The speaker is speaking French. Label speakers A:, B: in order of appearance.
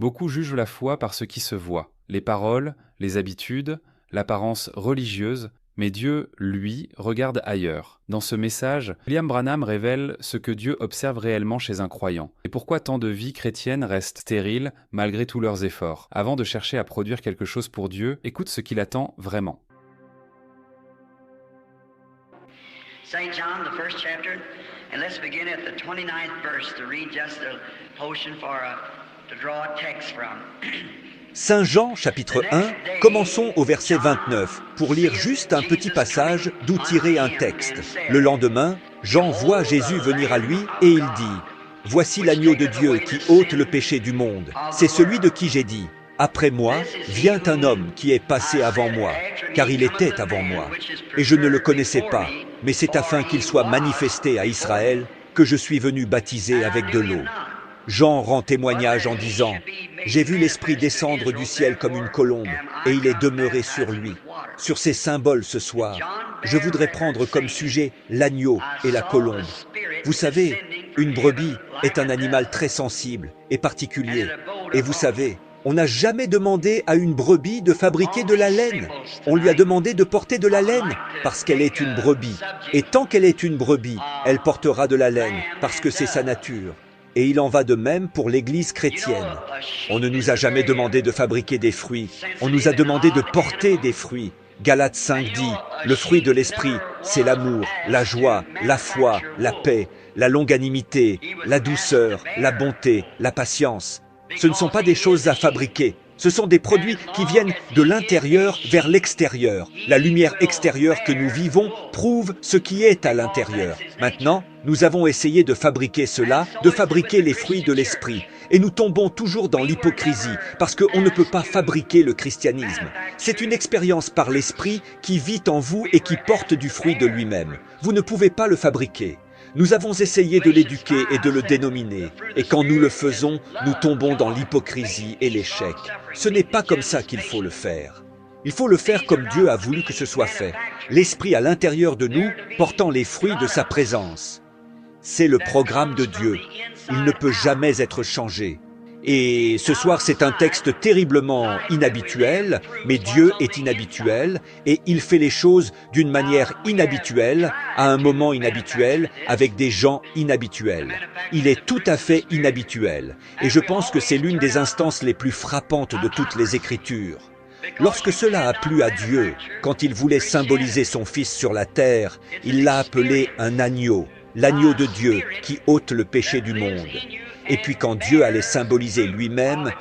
A: Beaucoup jugent la foi par ce qui se voit, les paroles, les habitudes, l'apparence religieuse, mais Dieu, lui, regarde ailleurs. Dans ce message, William Branham révèle ce que Dieu observe réellement chez un croyant, et pourquoi tant de vies chrétiennes restent stériles malgré tous leurs efforts. Avant de chercher à produire quelque chose pour Dieu, écoute ce qu'il attend vraiment.
B: St. John, the first chapter, and let's begin at the 29th verse to read just a portion to draw a text from.
C: Saint Jean, chapitre 1, commençons au verset 29, pour lire juste un petit passage d'où tirer un texte. Le lendemain, Jean voit Jésus venir à lui et il dit « Voici l'agneau de Dieu qui ôte le péché du monde. C'est celui de qui j'ai dit « Après moi, vient un homme qui est passé avant moi, car il était avant moi. Et je ne le connaissais pas, mais c'est afin qu'il soit manifesté à Israël que je suis venu baptiser avec de l'eau. » Jean rend témoignage en disant « J'ai vu l'Esprit descendre du ciel comme une colombe, et il est demeuré sur lui. » Sur ces symboles ce soir, je voudrais prendre comme sujet l'agneau et la colombe. Vous savez, une brebis est un animal très sensible et particulier. Et vous savez, on n'a jamais demandé à une brebis de fabriquer de la laine. On lui a demandé de porter de la laine parce qu'elle est une brebis. Et tant qu'elle est une brebis, elle portera de la laine parce que c'est sa nature. Et il en va de même pour l'Église chrétienne. On ne nous a jamais demandé de fabriquer des fruits, on nous a demandé de porter des fruits. Galates 5 dit, le fruit de l'esprit, c'est l'amour, la joie, la foi, la paix, la longanimité, la douceur, la bonté, la patience. Ce ne sont pas des choses à fabriquer, ce sont des produits qui viennent de l'intérieur vers l'extérieur. La lumière extérieure que nous vivons prouve ce qui est à l'intérieur. Maintenant, nous avons essayé de fabriquer cela, de fabriquer les fruits de l'esprit. Et nous tombons toujours dans l'hypocrisie, parce qu'on ne peut pas fabriquer le christianisme. C'est une expérience par l'esprit qui vit en vous et qui porte du fruit de lui-même. Vous ne pouvez pas le fabriquer. Nous avons essayé de l'éduquer et de le dénominer. Et quand nous le faisons, nous tombons dans l'hypocrisie et l'échec. Ce n'est pas comme ça qu'il faut le faire. Il faut le faire comme Dieu a voulu que ce soit fait. L'Esprit à l'intérieur de nous, portant les fruits de sa présence. C'est le programme de Dieu. Il ne peut jamais être changé. Et ce soir, c'est un texte terriblement inhabituel, mais Dieu est inhabituel et il fait les choses d'une manière inhabituelle, à un moment inhabituel, avec des gens inhabituels. Il est tout à fait inhabituel. Et je pense que c'est l'une des instances les plus frappantes de toutes les Écritures. Lorsque cela a plu à Dieu, quand il voulait symboliser son Fils sur la terre, il l'a appelé un agneau, l'agneau de Dieu qui ôte le péché du monde. Et puis quand Dieu allait symboliser lui-même,